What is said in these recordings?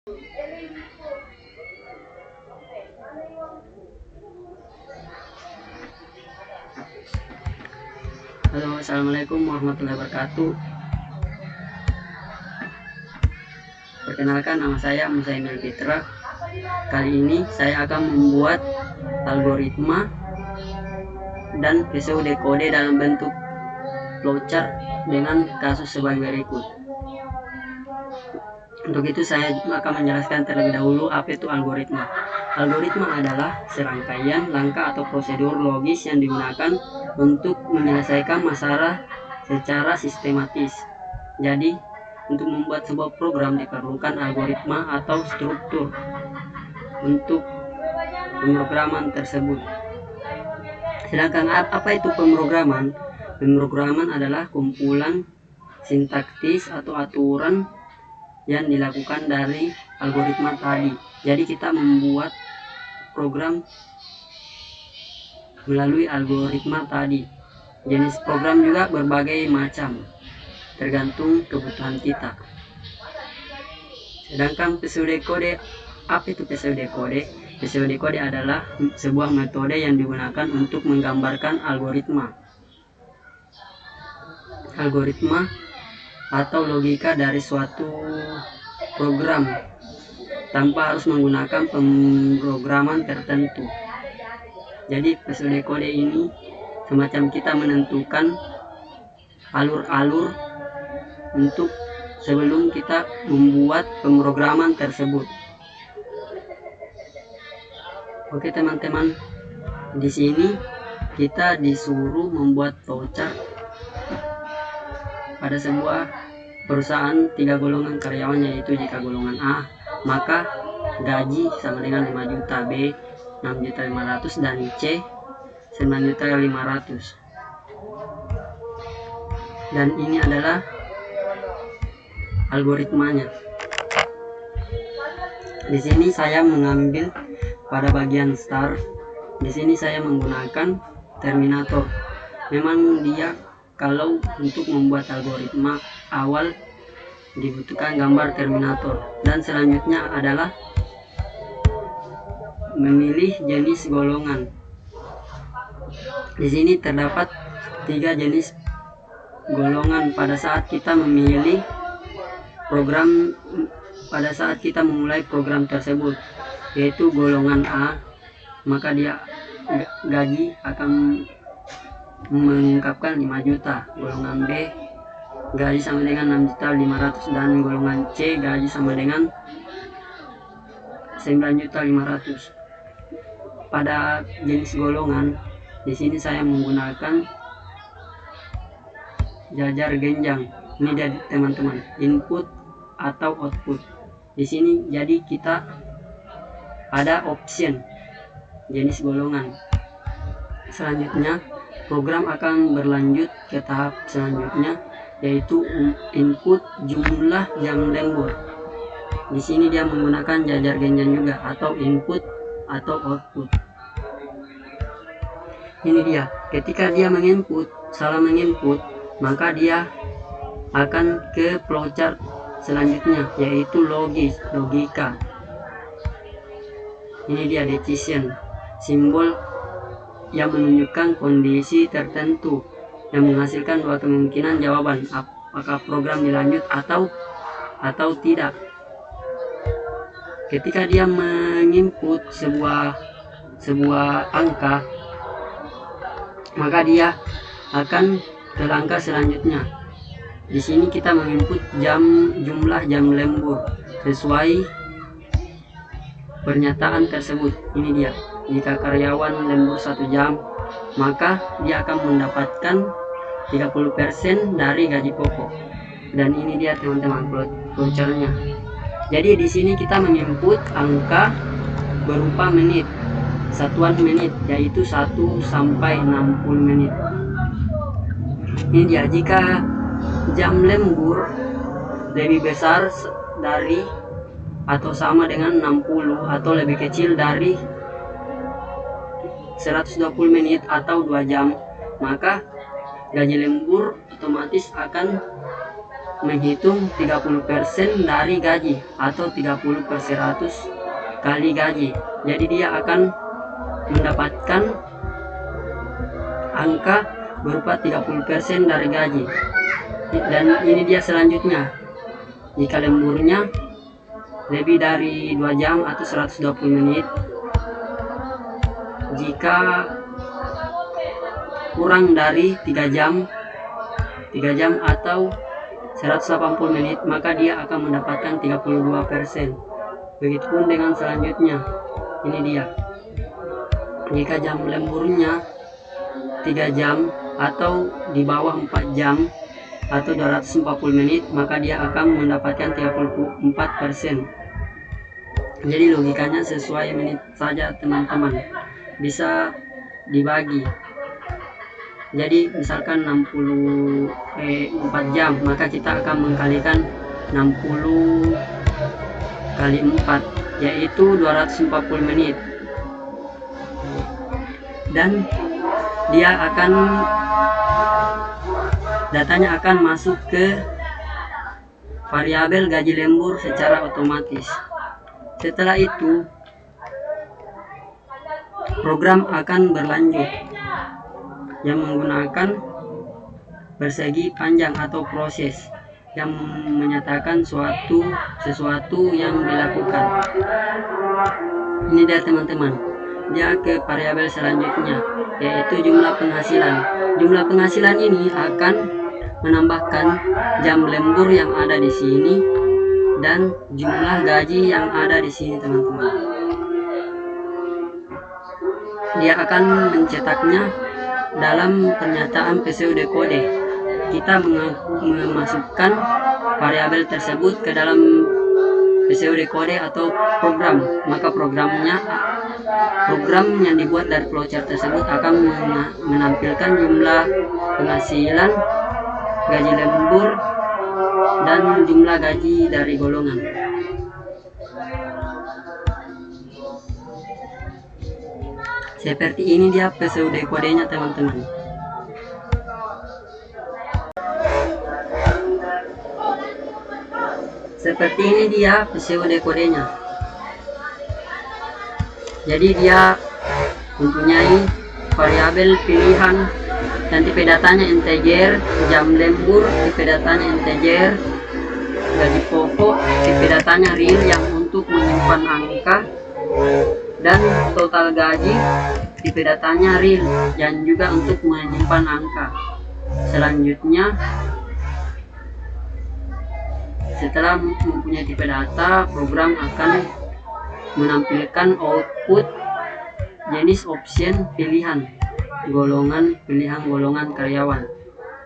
Halo, assalamualaikum warahmatullahi wabarakatuh. Perkenalkan, nama saya Musa Emil Fitra. Kali ini saya akan membuat algoritma dan pseudokode dalam bentuk flowchart dengan kasus sebagai berikut. Untuk itu saya akan menjelaskan terlebih dahulu apa itu algoritma. Algoritma adalah serangkaian langkah atau prosedur logis yang digunakan untuk menyelesaikan masalah secara sistematis. Jadi, untuk membuat sebuah program diperlukan algoritma atau struktur untuk pemrograman tersebut. Sedangkan apa itu pemrograman? Pemrograman adalah kumpulan sintaktis atau aturan yang dilakukan dari algoritma tadi. Jadi kita membuat program melalui algoritma tadi. Jenis program juga berbagai macam, tergantung kebutuhan kita. Sedangkan pseudokode, apa itu pseudokode? Pseudokode adalah sebuah metode yang digunakan untuk menggambarkan algoritma atau logika dari suatu program tanpa harus menggunakan pemrograman tertentu. Jadi pseudokode ini semacam kita menentukan alur-alur untuk sebelum kita membuat pemrograman tersebut. Oke teman-teman, di sini kita disuruh membuat flowchart pada sebuah perusahaan 3 golongan karyawan, yaitu jika golongan A maka gaji sama dengan 5 juta, B 6.500.000 dan C 9.500.000. Dan ini adalah algoritmanya. Di sini saya mengambil pada bagian start. Di sini saya menggunakan terminator. Memang dia kalau untuk membuat algoritma awal dibutuhkan gambar terminator, dan selanjutnya adalah memilih jenis golongan. Di sini terdapat 3 jenis golongan pada saat kita memilih program, pada saat kita memulai program tersebut, yaitu golongan A, maka dia gaji akan mengungkapkan 5 juta, golongan B gaji sama dengan 6.500.000 dan golongan C gaji sama dengan 9.500.000. Pada jenis golongan di sini saya menggunakan jajar genjang. Ini dia teman-teman, input atau output. Di sini jadi kita ada option jenis golongan. Selanjutnya program akan berlanjut ke tahap selanjutnya, yaitu input jumlah jam lembur. Di sini dia menggunakan jajar genjang juga, atau input atau output. Ini dia, ketika dia salah menginput, maka dia akan ke flowchart selanjutnya, yaitu logika. Ini dia decision, simbol yang menunjukkan kondisi tertentu yang menghasilkan 2 kemungkinan jawaban, apakah program dilanjut atau tidak. Ketika dia menginput sebuah angka, maka dia akan ke langkah selanjutnya. Di sini kita menginput jumlah jam lembur sesuai pernyataan tersebut. Ini dia, jika karyawan lembur 1 jam, maka dia akan mendapatkan 30% dari gaji pokok. Dan ini dia teman-teman flowchartnya. Jadi di sini kita menginput angka berupa menit, satuan menit, yaitu 1 sampai 60 menit. Ini dia, jika jam lembur lebih besar dari atau sama dengan 60 atau lebih kecil dari 120 menit atau 2 jam, maka gaji lembur otomatis akan menghitung 30% dari gaji atau 30/100 kali gaji. Jadi dia akan mendapatkan angka berupa 30% dari gaji. Dan ini dia selanjutnya, jika lemburnya lebih dari 2 jam atau 120 menit, jika kurang dari 3 jam atau 180 menit, maka dia akan mendapatkan 32%. Begitupun dengan selanjutnya, ini dia, jika jam lemburnya 3 jam atau di bawah 4 jam atau 240 menit, maka dia akan mendapatkan 34%. Jadi logikanya sesuai menit saja teman-teman, bisa dibagi. Jadi misalkan 4 jam, maka kita akan mengkalikan 60 kali 4, yaitu 240 menit. Dan dia akan, datanya akan masuk ke variabel gaji lembur secara otomatis. Setelah itu program akan berlanjut yang menggunakan persegi panjang atau proses yang menyatakan sesuatu yang dilakukan. Ini dia teman-teman, dia ke variabel selanjutnya, yaitu jumlah penghasilan. Jumlah penghasilan ini akan menambahkan jam lembur yang ada di sini dan jumlah gaji yang ada di sini teman-teman. Dia akan mencetaknya dalam pernyataan pseudokode. Kita memasukkan variabel tersebut ke dalam pseudokode atau program, maka program yang dibuat dari flowchart tersebut akan menampilkan jumlah penghasilan, gaji lembur, dan jumlah gaji dari golongan. Seperti ini dia pseudokodenya teman-teman. Seperti ini dia pseudokodenya. Jadi dia mempunyai variabel pilihan dan tipe datanya integer, jam lembur tipe datanya integer, gaji pokok tipe datanya real yang untuk menyimpan angka, dan total gaji tipe datanya real dan juga untuk menyimpan angka. Selanjutnya, setelah mempunyai tipe data, program akan menampilkan output jenis option pilihan golongan karyawan,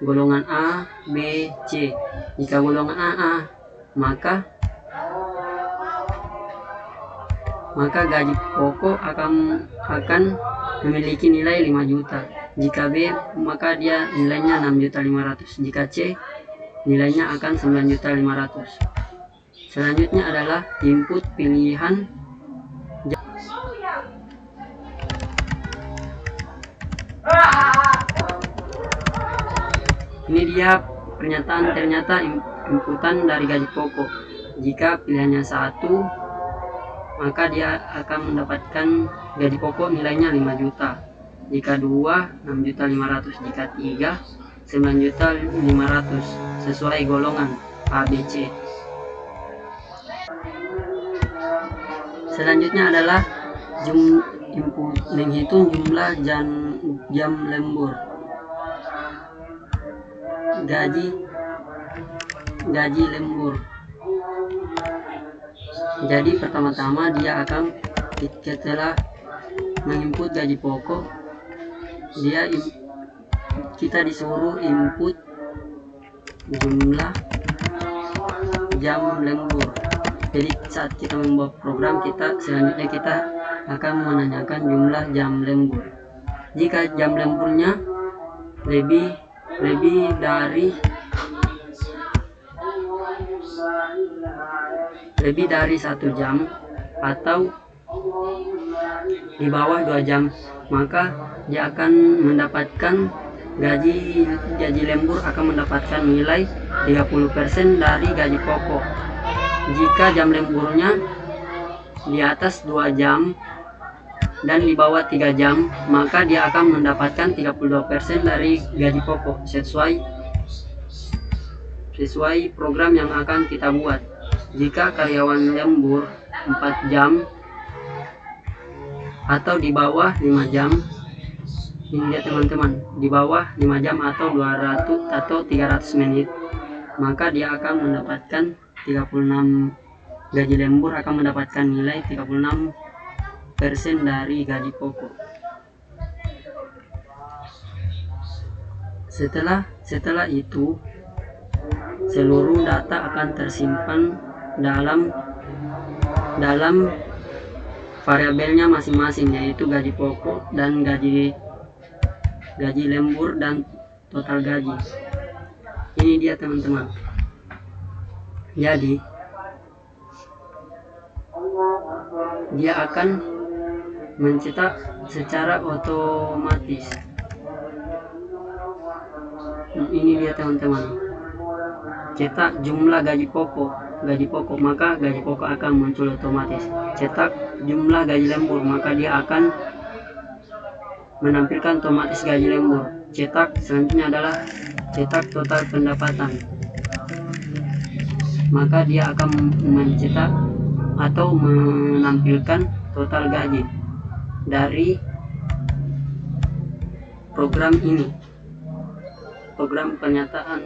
golongan A, B, C. Jika golongan AA, maka gaji pokok akan memiliki nilai 5 juta. Jika B, maka dia nilainya 6.500.000. Jika C, nilainya akan 9.500.000. Selanjutnya adalah input pilihan. Ini dia pernyataan ternyata inputan dari gaji pokok. Jika pilihannya 1, maka dia akan mendapatkan gaji pokok nilainya 5 juta. Jika 2, 6.500.000. Jika 3, 9.500.000 sesuai golongan A, B, C. Selanjutnya adalah menghitung jumlah jam lembur, gaji lembur. Jadi pertama-tama dia akan, setelah menginput gaji pokok, kita disuruh input jumlah jam lembur. Jadi saat kita membuat program, selanjutnya kita akan menanyakan jumlah jam lembur. Jika jam lemburnya lebih dari 1 jam atau di bawah 2 jam, maka dia akan mendapatkan gaji gaji lembur akan mendapatkan nilai 30% dari gaji pokok. Jika jam lemburnya di atas 2 jam dan di bawah 3 jam, maka dia akan mendapatkan 32% dari gaji pokok sesuai program yang akan kita buat. Jika karyawan lembur 4 jam atau di bawah 5 jam, ini dia teman-teman, di bawah 5 jam atau 200 atau 300 menit, maka dia akan mendapatkan 36, gaji lembur akan mendapatkan nilai 36% dari gaji pokok. Setelah itu seluruh data akan tersimpan dalam variabelnya masing-masing, yaitu gaji pokok dan gaji lembur dan total gaji. Ini dia teman-teman. Jadi dia akan mencetak secara otomatis. Ini dia teman-teman, cetak jumlah gaji pokok, maka gaji pokok akan muncul otomatis. Cetak jumlah gaji lembur, maka dia akan menampilkan otomatis gaji lembur. Cetak selanjutnya adalah cetak total pendapatan, maka dia akan mencetak atau menampilkan total gaji dari program ini, program penyataan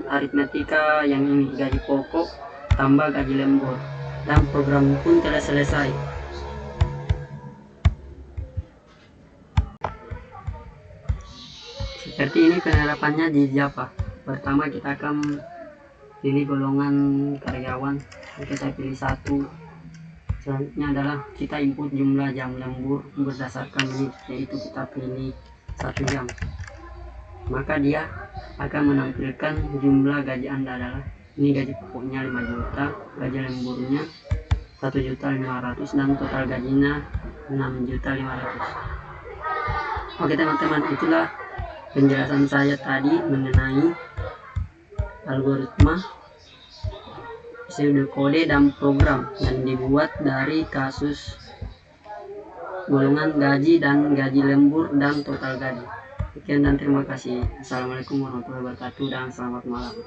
aritmetika yang ini, gaji pokok tambah gaji lembur, dan program pun telah selesai. Seperti ini penerapannya di Java. Pertama kita akan pilih golongan karyawan. Oke, saya pilih 1. Selanjutnya adalah kita input jumlah jam lembur berdasarkan menit, yaitu kita pilih 1 jam. Maka dia akan menampilkan jumlah gaji Anda adalah, ini gaji pokoknya 5 juta, gaji lemburnya 1.500.000 dan total gajinya 6.500.000. Oke teman-teman, itulah penjelasan saya tadi mengenai algoritma, pseudokode dan program yang dibuat dari kasus golongan gaji dan gaji lembur dan total gaji. Sekian dan terima kasih. Assalamualaikum warahmatullahi wabarakatuh dan selamat malam.